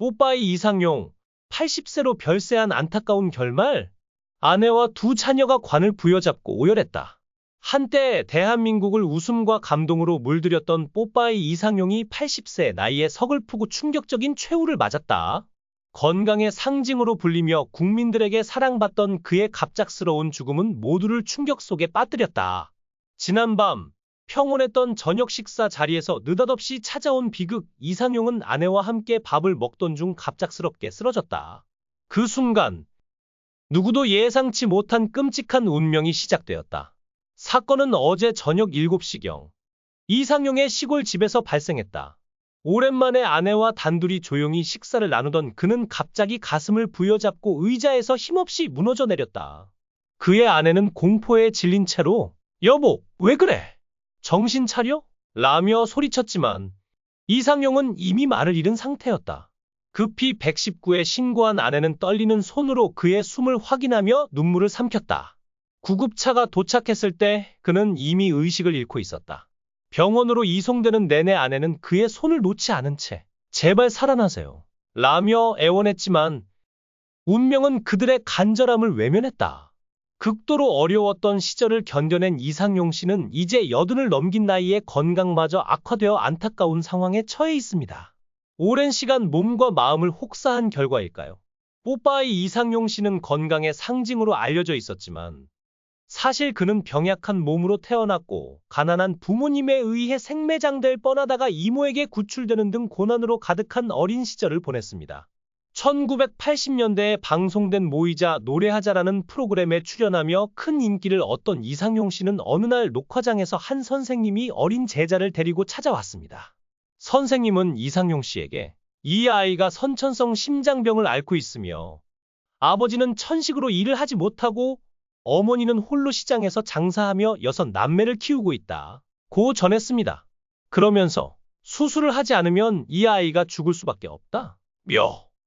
뽀빠이 이상용, 80세로 별세한 안타까운 결말. 아내와 두 자녀가 관을 부여잡고 오열했다. 한때 대한민국을 웃음과 감동으로 물들였던 뽀빠이 이상용이 80세 나이에 서글프고 충격적인 최후를 맞았다. 건강의 상징으로 불리며 국민들에게 사랑받던 그의 갑작스러운 죽음은 모두를 충격 속에 빠뜨렸다. 지난밤 평온했던 저녁 식사 자리에서 느닷없이 찾아온 비극. 이상용은 아내와 함께 밥을 먹던 중 갑작스럽게 쓰러졌다. 그 순간 누구도 예상치 못한 끔찍한 운명이 시작되었다. 사건은 어제 저녁 7시경 이상용의 시골 집에서 발생했다. 오랜만에 아내와 단둘이 조용히 식사를 나누던 그는 갑자기 가슴을 부여잡고 의자에서 힘없이 무너져 내렸다. 그의 아내는 공포에 질린 채로 "여보, 왜 그래? 정신 차려?" 라며 소리쳤지만 이상용은 이미 말을 잃은 상태였다. 급히 119에 신고한 아내는 떨리는 손으로 그의 숨을 확인하며 눈물을 삼켰다. 구급차가 도착했을 때 그는 이미 의식을 잃고 있었다. 병원으로 이송되는 내내 아내는 그의 손을 놓지 않은 채 "제발 살아나세요" 라며 애원했지만 운명은 그들의 간절함을 외면했다. 극도로 어려웠던 시절을 견뎌낸 이상용 씨는 이제 80을 넘긴 나이에 건강마저 악화되어 안타까운 상황에 처해 있습니다. 오랜 시간 몸과 마음을 혹사한 결과일까요? 뽀빠이 이상용 씨는 건강의 상징으로 알려져 있었지만 사실 그는 병약한 몸으로 태어났고 가난한 부모님에 의해 생매장될 뻔하다가 이모에게 구출되는 등 고난으로 가득한 어린 시절을 보냈습니다. 1980년대에 방송된 모이자 노래하자라는 프로그램에 출연하며 큰 인기를 얻던 이상용 씨는 어느 날 녹화장에서 한 선생님이 어린 제자를 데리고 찾아왔습니다. 선생님은 이상용 씨에게 이 아이가 선천성 심장병을 앓고 있으며 아버지는 천식으로 일을 하지 못하고 어머니는 홀로 시장에서 장사하며 6남매를 키우고 있다고 전했습니다. 그러면서 수술을 하지 않으면 이 아이가 죽을 수밖에 없다.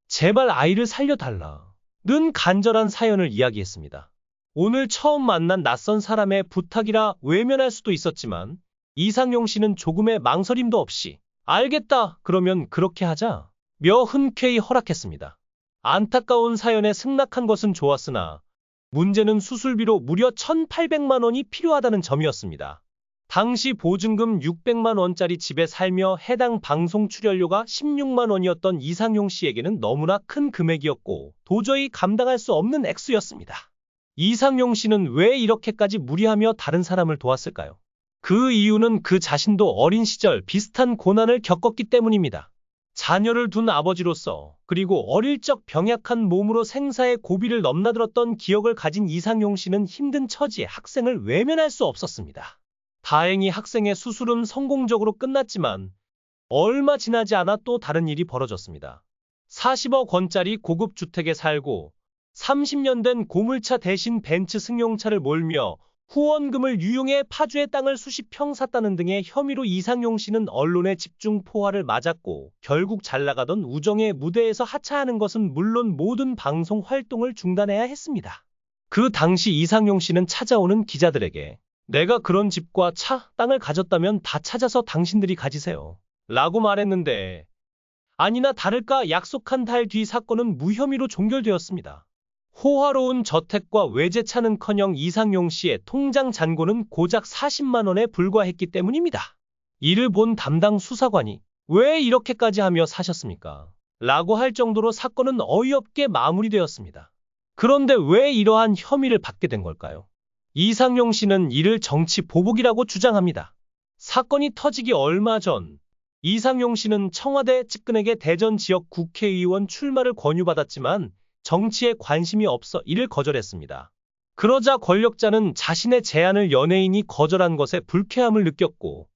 제발 아이를 살려달라. 는 간절한 사연을 이야기했습니다. 오늘 처음 만난 낯선 사람의 부탁이라 외면할 수도 있었지만 이상용 씨는 조금의 망설임도 없이 "알겠다. 그러면 그렇게 하자" 며 흔쾌히 허락했습니다. 안타까운 사연에 승낙한 것은 좋았으나 문제는 수술비로 무려 1,800만 원이 필요하다는 점이었습니다. 당시 보증금 600만 원짜리 집에 살며 해당 방송 출연료가 16만 원이었던 이상용 씨에게는 너무나 큰 금액이었고 도저히 감당할 수 없는 액수였습니다. 이상용 씨는 왜 이렇게까지 무리하며 다른 사람을 도왔을까요? 그 이유는 그 자신도 어린 시절 비슷한 고난을 겪었기 때문입니다. 자녀를 둔 아버지로서 그리고 어릴 적 병약한 몸으로 생사의 고비를 넘나들었던 기억을 가진 이상용 씨는 힘든 처지의 학생을 외면할 수 없었습니다. 다행히 학생의 수술은 성공적으로 끝났지만 얼마 지나지 않아 또 다른 일이 벌어졌습니다. 40억 원짜리 고급 주택에 살고 30년 된 고물차 대신 벤츠 승용차를 몰며 후원금을 유용해 파주의 땅을 수십 평 샀다는 등의 혐의로 이상용 씨는 언론의 집중 포화를 맞았고 결국 잘나가던 우정의 무대에서 하차하는 것은 물론 모든 방송 활동을 중단해야 했습니다. 그 당시 이상용 씨는 찾아오는 기자들에게 "내가 그런 집과 차, 땅을 가졌다면 다 찾아서 당신들이 가지세요" 라고 말했는데 아니나 다를까 약속한 달 뒤 사건은 무혐의로 종결되었습니다. 호화로운 저택과 외제차는커녕 이상용 씨의 통장 잔고는 고작 40만 원에 불과했기 때문입니다. 이를 본 담당 수사관이 "왜 이렇게까지 하며 사셨습니까?" 라고 할 정도로 사건은 어이없게 마무리되었습니다. 그런데 왜 이러한 혐의를 받게 된 걸까요? 이상용 씨는 이를 정치 보복이라고 주장합니다. 사건이 터지기 얼마 전 이상용 씨는 청와대 측근에게 대전 지역 국회의원 출마를 권유받았지만 정치에 관심이 없어 이를 거절했습니다. 그러자 권력자는 자신의 제안을 연예인이 거절한 것에 불쾌함을 느꼈고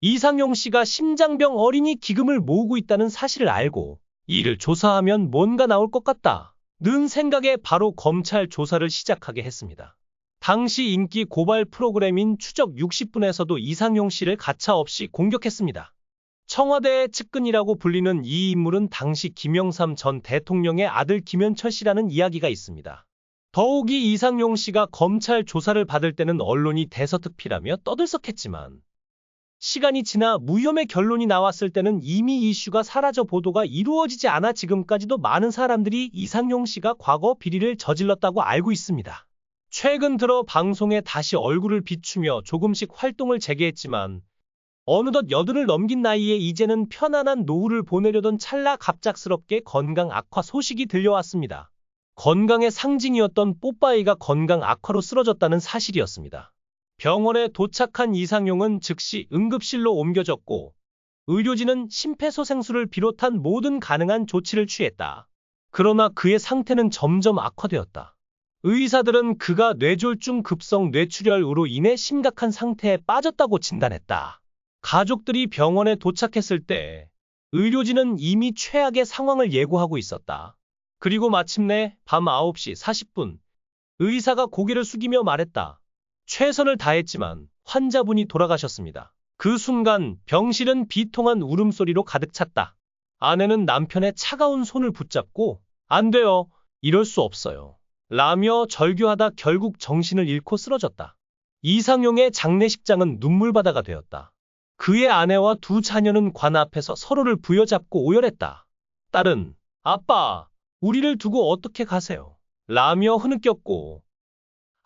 이상용 씨가 심장병 어린이 기금을 모으고 있다는 사실을 알고 이를 조사하면 뭔가 나올 것 같다는 생각에 바로 검찰 조사를 시작하게 했습니다. 당시 인기 고발 프로그램인 추적 60분에서도 이상용 씨를 가차없이 공격했습니다. 청와대의 측근이라고 불리는 이 인물은 당시 김영삼 전 대통령의 아들 김현철 씨라는 이야기가 있습니다. 더욱이 이상용 씨가 검찰 조사를 받을 때는 언론이 대서특필하며 떠들썩했지만 시간이 지나 무혐의 결론이 나왔을 때는 이미 이슈가 사라져 보도가 이루어지지 않아 지금까지도 많은 사람들이 이상용 씨가 과거 비리를 저질렀다고 알고 있습니다. 최근 들어 방송에 다시 얼굴을 비추며 조금씩 활동을 재개했지만 어느덧 80을 넘긴 나이에 이제는 편안한 노후를 보내려던 찰나 갑작스럽게 건강 악화 소식이 들려왔습니다. 건강의 상징이었던 뽀빠이가 건강 악화로 쓰러졌다는 사실이었습니다. 병원에 도착한 이상용은 즉시 응급실로 옮겨졌고 의료진은 심폐소생술을 비롯한 모든 가능한 조치를 취했다. 그러나 그의 상태는 점점 악화되었다. 의사들은 그가 뇌졸중 급성 뇌출혈으로 인해 심각한 상태에 빠졌다고 진단했다. 가족들이 병원에 도착했을 때 의료진은 이미 최악의 상황을 예고하고 있었다. 그리고 마침내 밤 9시 40분 의사가 고개를 숙이며 말했다. 최선을 다했지만 환자분이 돌아가셨습니다. 그 순간 병실은 비통한 울음소리로 가득 찼다. 아내는 남편의 차가운 손을 붙잡고 안 돼요. 이럴 수 없어요. 라며 절규하다 결국 정신을 잃고 쓰러졌다. 이상용의 장례식장은 눈물바다가 되었다. 그의 아내와 두 자녀는 관 앞에서 서로를 부여잡고 오열했다. 딸은 아빠, 우리를 두고 어떻게 가세요? 라며 흐느꼈고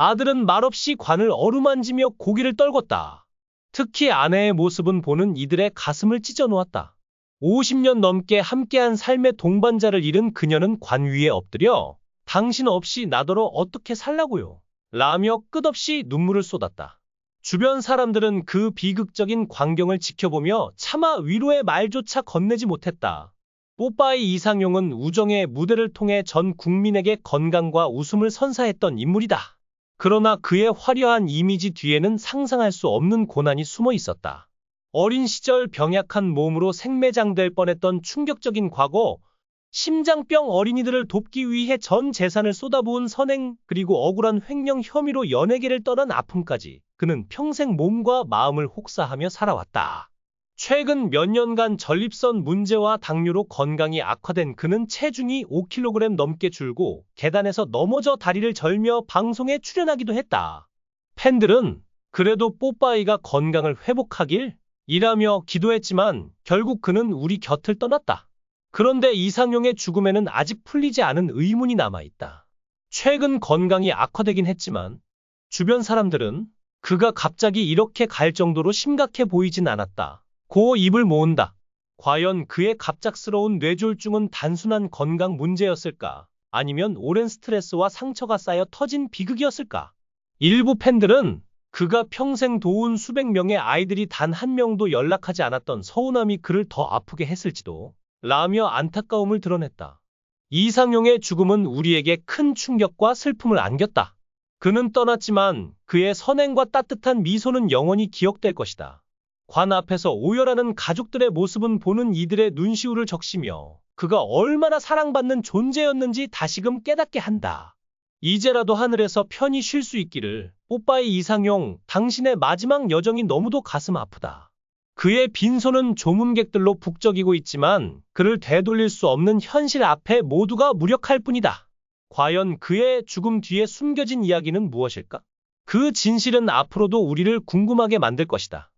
아들은 말없이 관을 어루만지며 고개를 떨궜다. 특히 아내의 모습은 보는 이들의 가슴을 찢어놓았다. 50년 넘게 함께한 삶의 동반자를 잃은 그녀는 관 위에 엎드려 당신 없이 나더러 어떻게 살라고요? 라며 끝없이 눈물을 쏟았다. 주변 사람들은 그 비극적인 광경을 지켜보며 차마 위로의 말조차 건네지 못했다. 뽀빠이 이상용은 우정의 무대를 통해 전 국민에게 건강과 웃음을 선사했던 인물이다. 그러나 그의 화려한 이미지 뒤에는 상상할 수 없는 고난이 숨어 있었다. 어린 시절 병약한 몸으로 생매장될 뻔했던 충격적인 과거, 심장병 어린이들을 돕기 위해 전 재산을 쏟아부은 선행, 그리고 억울한 횡령 혐의로 연예계를 떠난 아픔까지 그는 평생 몸과 마음을 혹사하며 살아왔다. 최근 몇 년간 전립선 문제와 당뇨로 건강이 악화된 그는 체중이 5kg 넘게 줄고 계단에서 넘어져 다리를 절며 방송에 출연하기도 했다. 팬들은 그래도 뽀빠이가 건강을 회복하길 이라며 기도했지만 결국 그는 우리 곁을 떠났다. 그런데 이상용의 죽음에는 아직 풀리지 않은 의문이 남아있다. 최근 건강이 악화되긴 했지만 주변 사람들은 그가 갑자기 이렇게 갈 정도로 심각해 보이진 않았다. 고 입을 모은다. 과연 그의 갑작스러운 뇌졸중은 단순한 건강 문제였을까? 아니면 오랜 스트레스와 상처가 쌓여 터진 비극이었을까? 일부 팬들은 그가 평생 도운 수백 명의 아이들이 단 한 명도 연락하지 않았던 서운함이 그를 더 아프게 했을지도 라며 안타까움을 드러냈다. 이상용의 죽음은 우리에게 큰 충격과 슬픔을 안겼다. 그는 떠났지만 그의 선행과 따뜻한 미소는 영원히 기억될 것이다. 관 앞에서 오열하는 가족들의 모습은 보는 이들의 눈시울을 적시며 그가 얼마나 사랑받는 존재였는지 다시금 깨닫게 한다. 이제라도 하늘에서 편히 쉴 수 있기를. 뽀빠이 이상용, 당신의 마지막 여정이 너무도 가슴 아프다. 그의 빈손은 조문객들로 북적이고 있지만 그를 되돌릴 수 없는 현실 앞에 모두가 무력할 뿐이다. 과연 그의 죽음 뒤에 숨겨진 이야기는 무엇일까? 그 진실은 앞으로도 우리를 궁금하게 만들 것이다.